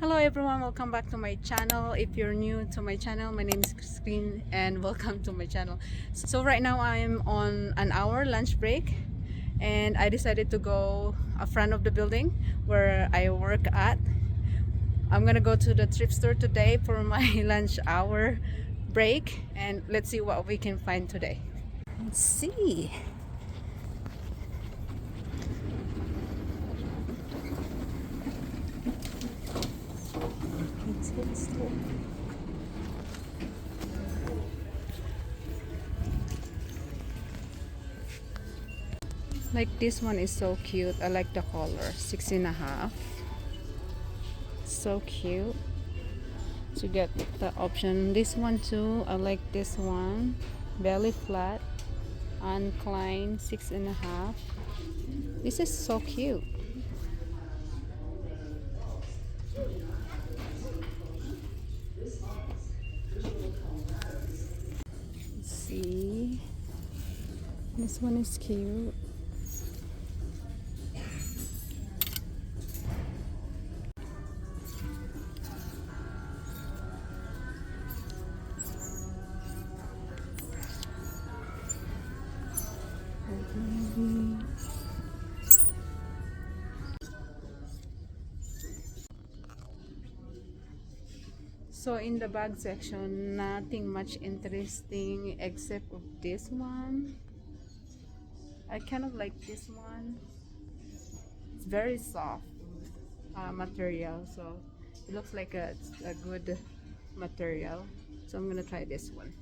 Hello everyone, welcome back to my channel. If you're new to my channel, my name is Christine and welcome to my channel. So right now I'm on an hour lunch break and I decided to go in front of the building where I work at. I'm gonna go to the thrift store today for my lunch hour break and let's see what we can find today. Let's see. Let's hit the store. Like this one is so cute. I like the color. 6.5. So cute. To get the option. This one too. I like this one. Belly flat. Uncline 6.5. This is so cute. Let's see. This one is cute. So in the bag section, nothing much interesting except of this one. I kind of like this one. It's very soft material, so it looks like a good material. So I'm gonna try this one.